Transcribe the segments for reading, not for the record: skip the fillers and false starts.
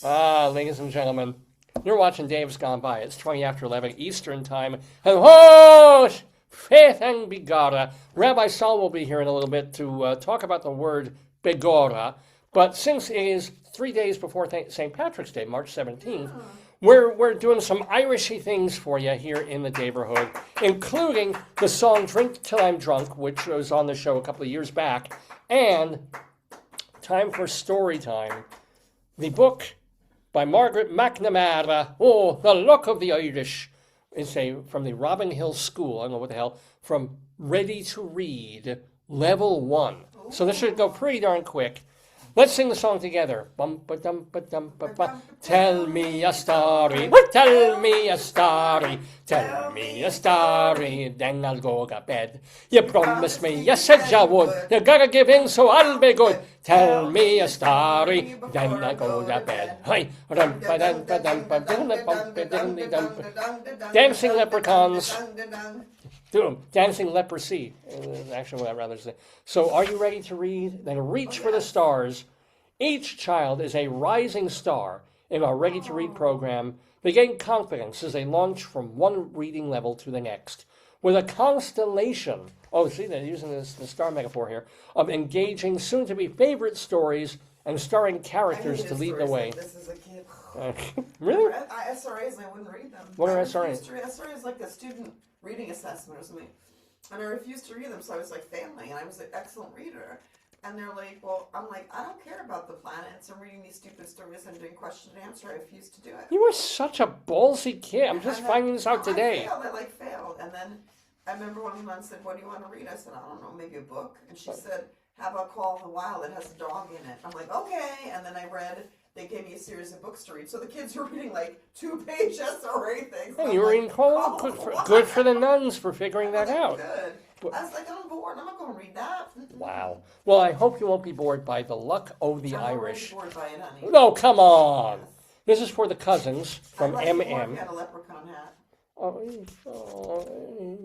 Ladies and gentlemen, you're watching Dave's Gone By. It's 20 after 11 Eastern Time. Hello, Faith and Begorra. Rabbi Saul will be here in a little bit to talk about the word Begorra. But since it is 3 days before St. Patrick's Day, March 17th, we're doing some Irishy things for you here in the neighborhood, including the song Drink Till I'm Drunk, which was on the show a couple of years back, and time for StoryTime. The book by Margaret McNamara, The Luck of the Irish, is from the Robin Hill School, I don't know what the hell, from Ready to Read, Level 1. So this should go pretty darn quick. Let's sing the song together. Bum-ba-dum-ba-dum-ba-ba. Tell me a story. Tell me a story. Tell me a story. Then I'll go to bed. You promised me. You said you would. You gotta give in so I'll be good. Tell me a story. Then I'll go to bed. Hi. Dancing leprechauns. Do them. Dancing leprosy. Actually, what I'd rather say. So, are you ready to read? Then reach for the stars. Each child is a rising star in our Ready to Read program. They gain confidence as they launch from one reading level to the next. With a constellation, see, they're using the star metaphor here, of engaging, soon-to-be favorite stories and starring characters to lead the way. This is a kid. Really? SRAs, I wouldn't read them. What are SRAs? SRA is like a student reading assessment or something. And I refused to read them, so I was like failing, and I was an excellent reader. And they're like, I'm like, I don't care about the planets. I'm reading these stupid stories and doing question and answer. I refuse to do it. You were such a ballsy kid. I'm just finding this out today. I failed. And then I remember one of the nuns said, what do you want to read? I said, I don't know, maybe a book. And she said, how about Call of the Wild? It has a dog in it. I'm like, okay. And then I read, they gave me a series of books to read. So the kids were reading like 2-page SRA things. Hey, you were in Call. Good for the nuns for figuring that out. Good. I was like, I'm bored. I'm not going to read that. Wow. Well, I hope you won't be bored by The Luck of the Irish. I'm bored by it, honey. No, come on. This is for the cousins from I MM. You had a leprechaun hat.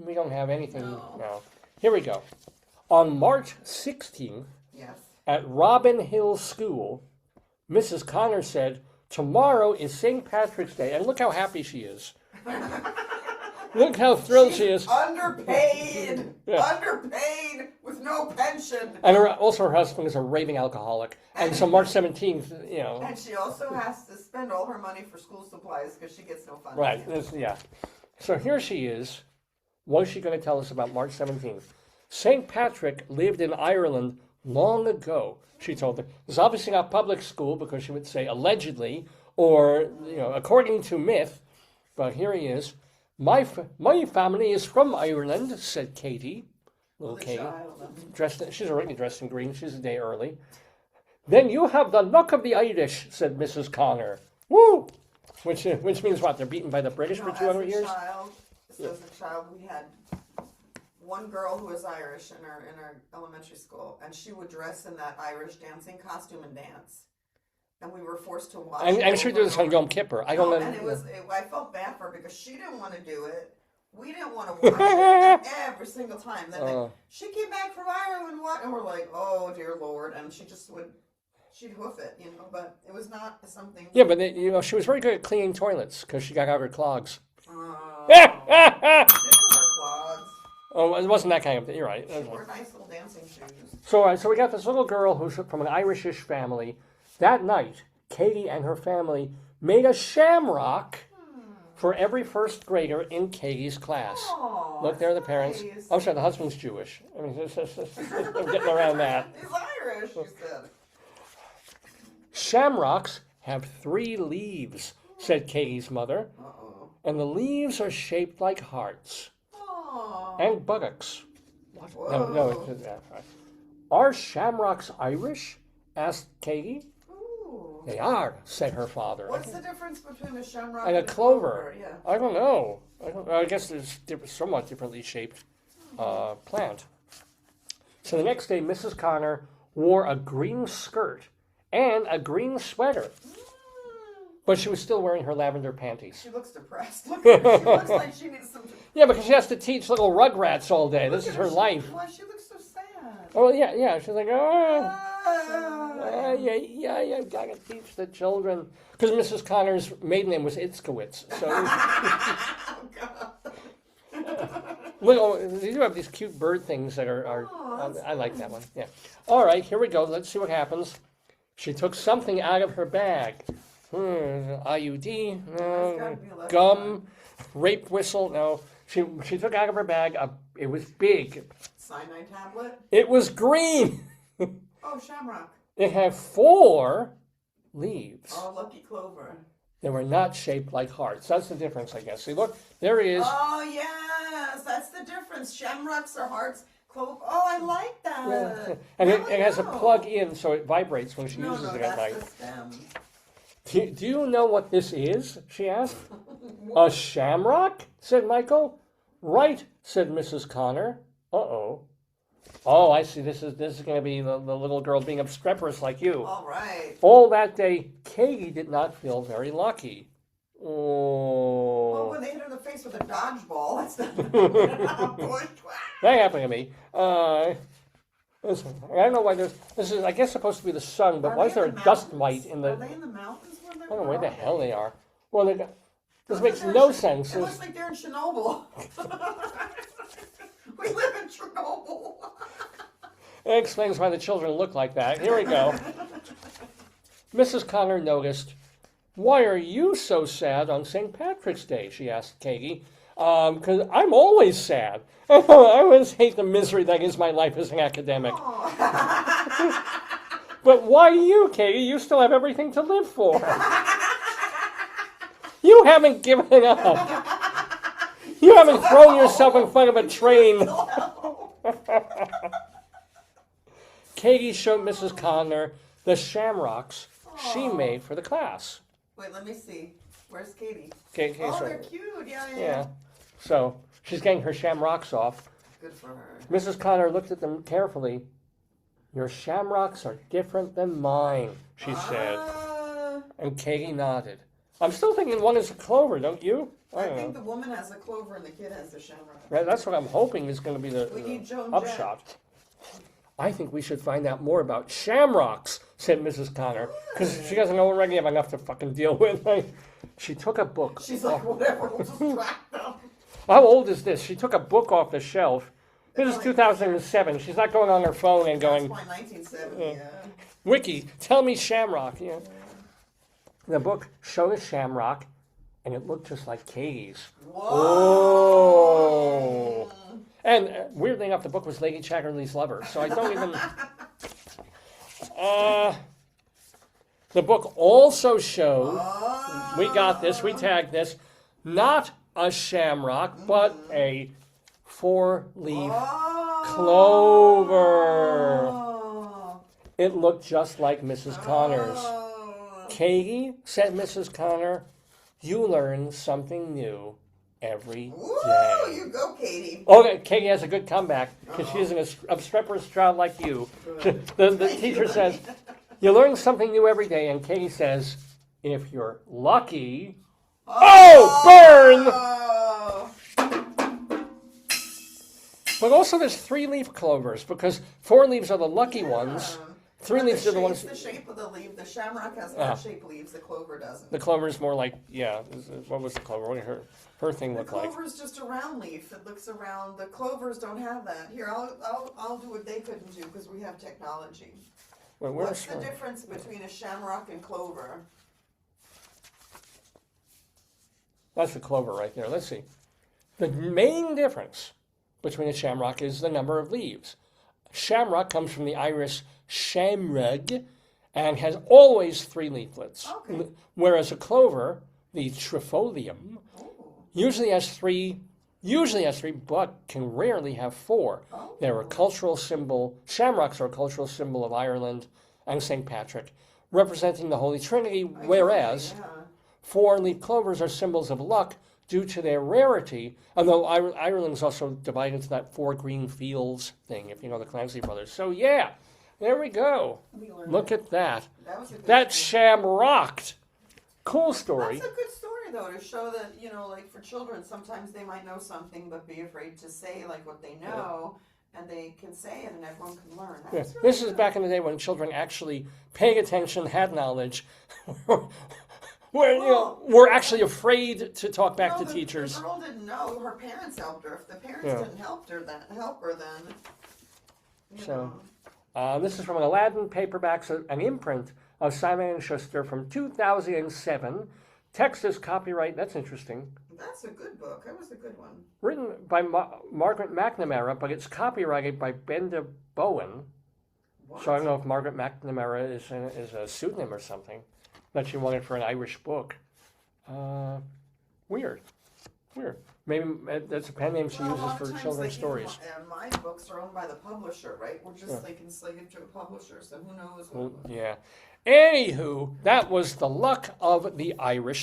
We don't have anything now. Here we go. On March 16th, at Robin Hill School, Mrs. Connor said, tomorrow is St. Patrick's Day, and look how happy she is. Look how thrilled she is. Underpaid! Yeah. Underpaid with no pension. And also her husband is a raving alcoholic. And so March 17th, And she also has to spend all her money for school supplies because she gets no funding. Right, yeah. So here she is. What is she going to tell us about March 17th? St. Patrick lived in Ireland long ago, she told her. It's obviously not public school because she would say allegedly or, according to myth. But here he is. My family is from Ireland, said Katie. Little Katie. She's already dressed in green. She's a day early. Then you have the luck of the Irish, said Mrs. Connor. Woo! Which means what? They're beaten by the British for 200 years? As a child, we had one girl who was Irish in our elementary school, and she would dress in that Irish dancing costume and dance. And we were forced to watch it. I'm sure do this on Yom Kippur. I felt bad for her because she didn't want to do it. We didn't want to watch it every single time. Then she came back from Ireland and we're like, oh dear Lord, and she'd hoof it, but it was not something. Yeah, but she was very good at cleaning toilets because she got out her clogs. Oh, it wasn't that kind of thing. You're right. She wore nice little dancing shoes. So we got this little girl who's from an Irishish family. That night, Katie and her family made a shamrock for every first grader in Katie's class. Oh, look, there are the parents. Nice. I'm sorry, the husband's Jewish. I mean, I'm getting around that. He's Irish, you said. Shamrocks have 3 leaves, said Katie's mother. Uh-oh. And the leaves are shaped like hearts. Aww. And buttocks. What? Whoa. No. Are shamrocks Irish? Asked Katie. Ooh. They are, said her father. What's the difference between a shamrock and a clover? Yeah. I don't know. I guess there's somewhat differently shaped plant. So the next day, Mrs. Connor wore a green skirt and a green sweater. But she was still wearing her lavender panties. She looks depressed. Look at her. She looks like she needs some... Yeah, because she has to teach little rugrats all day. This is her life. Why she looks so sad? Oh, yeah. She's like, Yeah, gotta teach the children. Because Mrs. Connor's maiden name was Itzkowitz. So, Oh, God. they do have these cute bird things that are I like that one. Yeah. All right, here we go. Let's see what happens. She took something out of her bag. IUD, no. Gum, rape whistle, no. She took out of her bag, it was big. Cyanide tablet? It was green. Oh, shamrock. It had 4 leaves. Oh, lucky clover. They were not shaped like hearts. That's the difference, I guess. See, look, there he is. Oh, yes, that's the difference. Shamrocks are hearts. Clover. Oh, I like that. Yeah. And it has a plug in, so it vibrates when she uses it at night. That's the stem. Do you know what this is? She asked. A shamrock? Said Michael. Right, said Mrs. Connor. Uh-oh. Oh, I see. This is going to be the little girl being obstreperous like you. All right. All that day, Katie did not feel very lucky. Oh. Well, when they hit her in the face with a dodgeball, that's not That happened to me. I don't know why this is, I guess, supposed to be the sun, but why is there a dust mite in the... Are they in the mountains? I don't know where the hell they are. Well, this makes no sense. It looks like they're in Chernobyl. We live in Chernobyl. It explains why the children look like that. Here we go. Mrs. Connor noticed, "Why are you so sad on St. Patrick's Day?" she asked Katie. "'Cause I'm always sad. I always hate the misery that is my life as an academic." "But why you, Katie? You still have everything to live for. You haven't given up. You haven't thrown yourself in front of a train." Katie showed Mrs. Connor the shamrocks she made for the class. Wait, let me see. Where's Katie? Oh, they're cute. Yeah. So she's getting her shamrocks off. Good for her. Mrs. Connor looked at them carefully. "Your shamrocks are different than mine," she said. And Katie nodded. "I'm still thinking one is a clover, don't you?" I think the woman has a clover and the kid has the shamrock. That's what I'm hoping is going to be the upshot. Jack. "I think we should find out more about shamrocks," said Mrs. Connor, because she doesn't already have enough to fucking deal with. She took a book. She's like, whatever, we'll distract them. How old is this? She took a book off the shelf. This is 2007. She's not going on her phone and going, That's why 1970, "Wiki, tell me shamrock." Yeah. The book showed a shamrock, and it looked just like Katie's. Whoa! Oh! And weirdly enough, the book was Lady Chatterley's Lover, so I don't even... The book also showed, we got this, we tagged this, not a shamrock, but a 4-leaf clover. It looked just like Mrs. Connor's. "Katie," said Mrs. Connor, "you learn something new every day." You go, Katie. Okay, Katie has a good comeback because she's an obstreperous child like you. The teacher says, "You learn something new every day," and Katie says, "If you're lucky..." Oh, burn! But also there's 3-leaf clovers because 4 leaves are the lucky ones. 3 leaves are the ones... It's the shape of the leaf. The shamrock has heart-shaped leaves. The clover doesn't. The clover is more like, what was the clover? What did her thing look like? The clover is just a round leaf. It looks around. The clovers don't have that. Here, I'll do what they couldn't do because we have technology. Wait, what's the difference between a shamrock and clover? That's the clover right there. Let's see. The main difference between a shamrock is the number of leaves. Shamrock comes from the Irish shamrug and has always 3 leaflets. Okay. Whereas a clover, the trifolium, usually has 3, but can rarely have 4. Oh. They're a cultural symbol. Shamrocks are a cultural symbol of Ireland and St. Patrick, representing the Holy Trinity, whereas 4-leaf clovers are symbols of luck due to their rarity, although Ireland's also divided into that 4 green fields thing, if you know the Clancy brothers. So yeah, there we go. Look at that. That shamrocked. Cool story. That's a good story, though, to show that, like for children, sometimes they might know something but be afraid to say, like, what they know. and they can say it and everyone can learn. Yeah. That's really This is good. back in the day when children actually paying attention, had knowledge. We're actually afraid to talk back to teachers. The girl didn't know. Her parents helped her. If the parents Yeah. didn't help her, then you So, know. this is from an Aladdin paperback, an imprint of Simon & Schuster from 2007. Text is copyright, that's interesting. That's a good book. That was a good one. Written by Margaret McNamara, but it's copyrighted by Benda Bowen. What? So I don't know if Margaret McNamara is a pseudonym or something. That she wanted for an Irish book. Weird. Maybe that's a pen name she Well, a uses lot for of times, children's like, stories. my books are owned by the publisher, right? We're just like enslaved to a publisher, so who knows? Well, yeah. Anywho, that was the luck of the Irish.